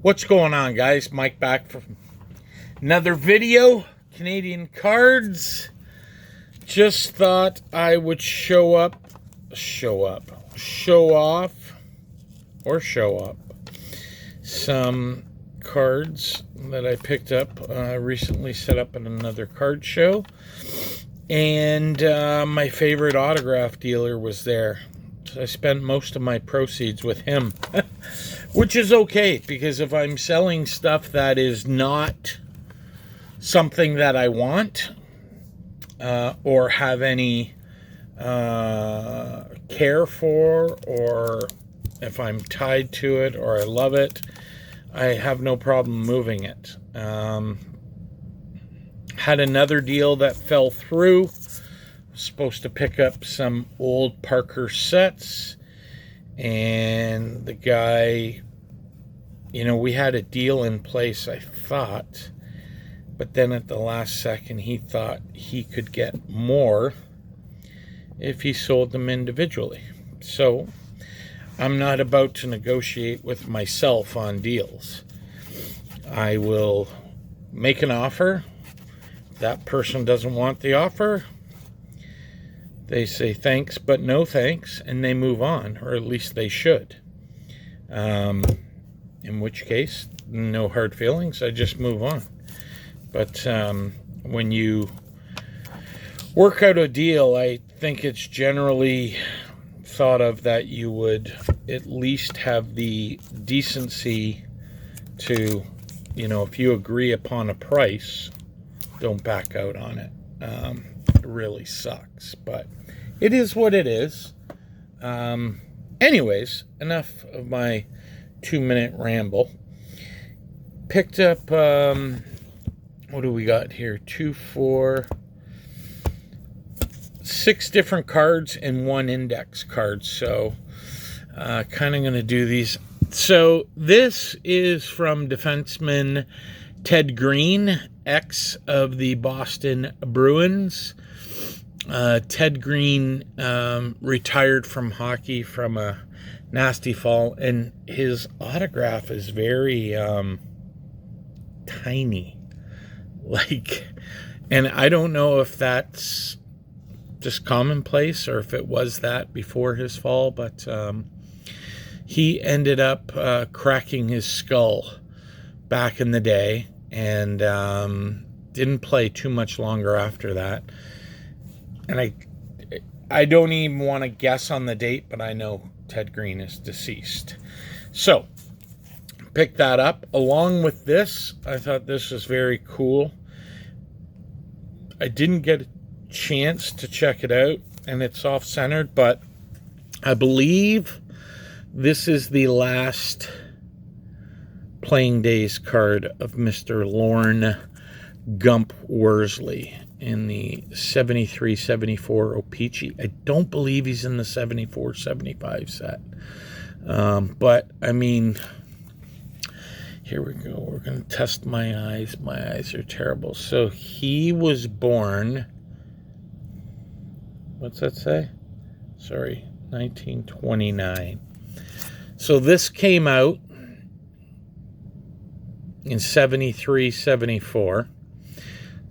What's going on, guys? Mike back for another video. Canadian cards. Just thought I would show off some cards that I picked up. Recently set up at another card show, and my favorite autograph dealer was there. I spent most of my proceeds with him, which is okay, because if I'm selling stuff that is not something that I want or have any care for, or if I'm tied to it or I love it, I have no problem moving it. Had another deal that fell through. Supposed to pick up some old Parker sets, and the guy, we had a deal in place, I thought, but then at the last second he thought he could get more if he sold them individually. So I'm not about to negotiate with myself on deals. I will make an offer. If that person doesn't want the offer, they say thanks, but no thanks, and they move on, or at least they should. In which case, no hard feelings, I just move on. But when you work out a deal, I think it's generally thought of that you would at least have the decency to, if you agree upon a price, don't back out on it. It really sucks, but it is what it is. Anyways, enough of my 2-minute ramble. Picked up, what do we got here? 2, 4, 6 different cards and 1 index card. So, kind of going to do these. So, this is from defenseman Ted Green, ex of the Boston Bruins. Ted Green retired from hockey from a nasty fall, and his autograph is very tiny. And I don't know if that's just commonplace or if it was that before his fall, but he ended up cracking his skull back in the day, and didn't play too much longer after that. And I don't even want to guess on the date, but I know Ted Green is deceased. So, pick that up. Along with this, I thought this was very cool. I didn't get a chance to check it out, and it's off-centered, but I believe this is the last playing days card of Mr. Lorne Gump Worsley in the 73-74 O-Pee-Chee. I don't believe he's in the 74-75 set. But, I mean, here we go. We're going to test my eyes. My eyes are terrible. So, he was born, what's that say? Sorry, 1929. So, this came out in 73-74.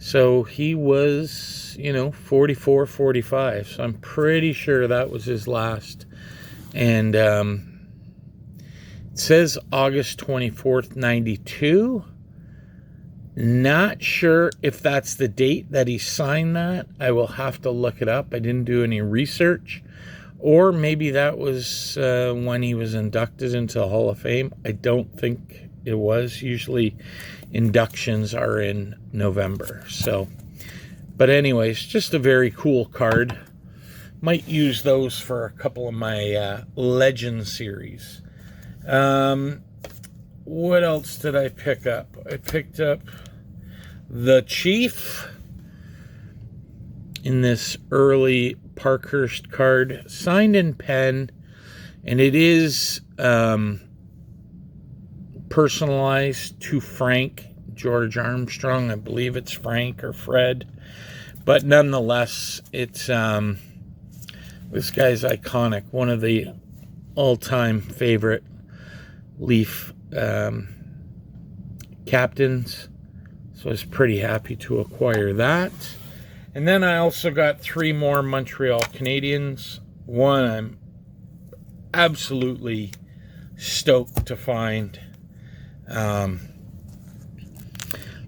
So he was, 44, 45. So I'm pretty sure that was his last. And it says August 24th, 92. Not sure if that's the date that he signed that. I will have to look it up. I didn't do any research. Or maybe that was when he was inducted into the Hall of Fame. I don't think it was. Usually inductions are in November. So, but anyways, just a very cool card. Might use those for a couple of my Legend series. What else did I pick up? I picked up the Chief in this early Parkhurst card, signed in pen, and it is personalized to Frank George Armstrong. I believe it's Frank or Fred, but nonetheless, it's this guy's iconic. One of the all-time favorite Leaf captains. So I was pretty happy to acquire that. And then I also got 3 more Montreal Canadiens. One I'm absolutely stoked to find.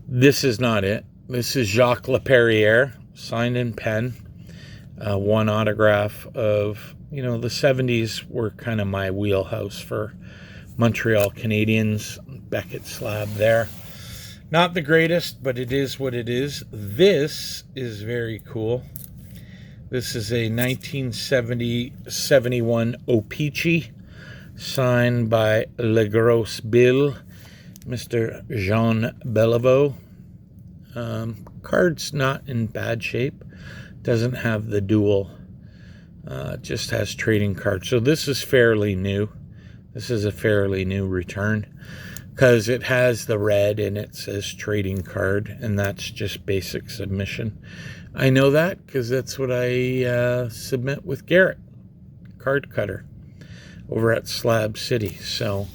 This is not it. This is Jacques Laperriere, signed in pen. One autograph of, the 70s were kind of my wheelhouse for Montreal Canadiens. Beckett slab there. Not the greatest, but it is what it is. This is very cool. This is a 1970-71 O-Pee-Chee, signed by Le Gros Bill, Mr. Jean Beliveau. Card's not in bad shape. Doesn't have the dual. Just has trading cards. So this is fairly new. This is a fairly new return, because it has the red and it says trading card, and that's just basic submission. I know that because that's what I submit with Garrett, card cutter, over at Slab City. So,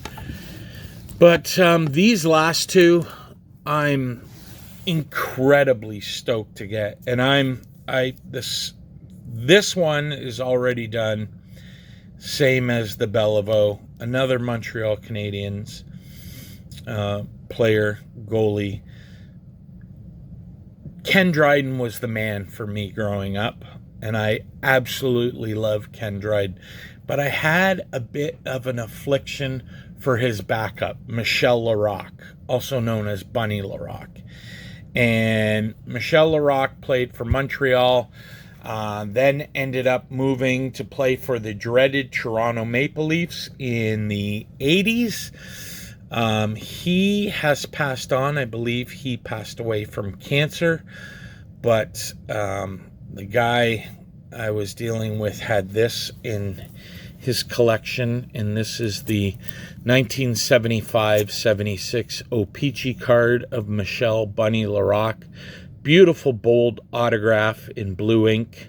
but these last two, I'm incredibly stoked to get, and this one is already done, same as the Beliveau, another Montreal Canadiens player, goalie. Ken Dryden was the man for me growing up, and I absolutely love Ken Dryden. But I had a bit of an affliction for his backup, Michel Larocque, also known as Bunny Larocque. And Michel Larocque played for Montreal, then ended up moving to play for the dreaded Toronto Maple Leafs in the 80s. He has passed on. I believe he passed away from cancer, but the guy I was dealing with had this in his collection, and this is the 1975-76 O-Pee-Chee card of Michel Bunny Larocque. Beautiful bold autograph in blue ink.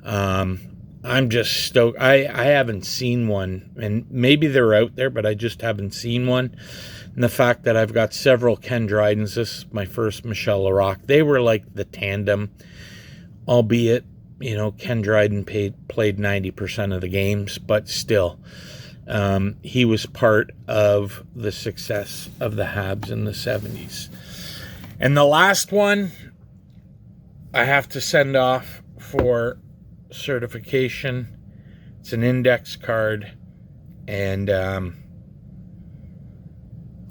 I'm just stoked. I haven't seen one, and maybe they're out there, but I just haven't seen one. And the fact that I've got several Ken Drydens, this is my first Michel Larocque. They were like the tandem, albeit, Ken Dryden played 90% of the games, but still, he was part of the success of the Habs in the 70s. And the last one I have to send off for certification. It's an index card, and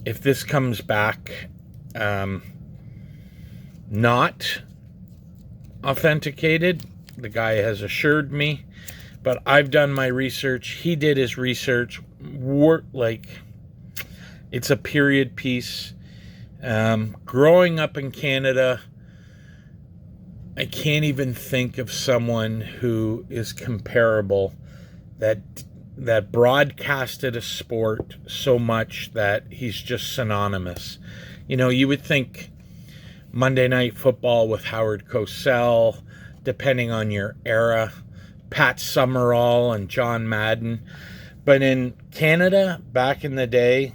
if this comes back not authenticated, the guy has assured me, but I've done my research. He did his research. It's a period piece. Growing up in Canada, I can't even think of someone who is comparable that broadcasted a sport so much that he's just synonymous. You would think Monday Night Football with Howard Cosell, depending on your era, Pat Summerall and John Madden. But in Canada, back in the day,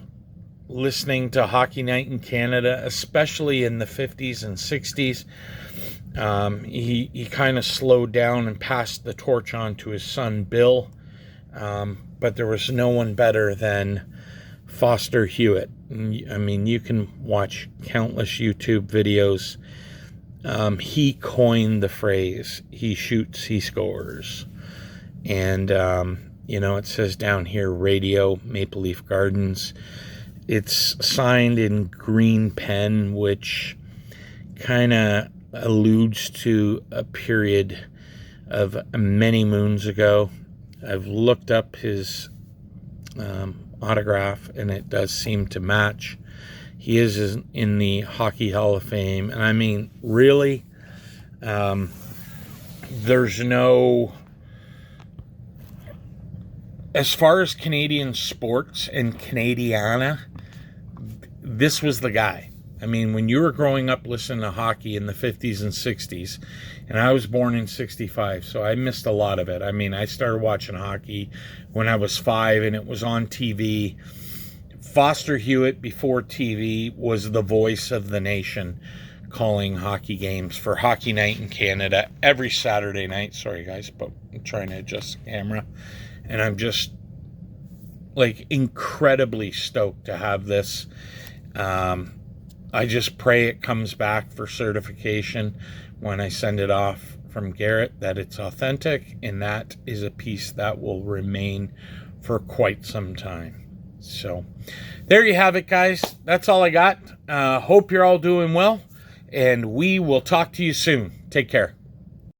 listening to Hockey Night in Canada, especially in the 50s and 60s, he kind of slowed down and passed the torch on to his son, Bill. But there was no one better than Foster Hewitt. I mean, you can watch countless YouTube videos. He coined the phrase, he shoots, he scores. And, it says down here, Radio, Maple Leaf Gardens. It's signed in green pen, which kind of alludes to a period of many moons ago. I've looked up his autograph, and it does seem to match. He is in the Hockey Hall of Fame, and I mean, really, there's no... As far as Canadian sports and Canadiana, this was the guy. I mean, when you were growing up listening to hockey in the 50s and 60s, and I was born in 65, so I missed a lot of it. I mean, I started watching hockey when I was 5, and it was on TV Foster Hewitt, before TV, was the voice of the nation, calling hockey games for Hockey Night in Canada every Saturday night. Sorry, guys, but I'm trying to adjust the camera. And I'm just, like, incredibly stoked to have this. I just pray it comes back for certification when I send it off from Garrett, that it's authentic, and that is a piece that will remain for quite some time. So there you have it, guys. That's all I got. Hope you're all doing well, and we will talk to you soon. Take care.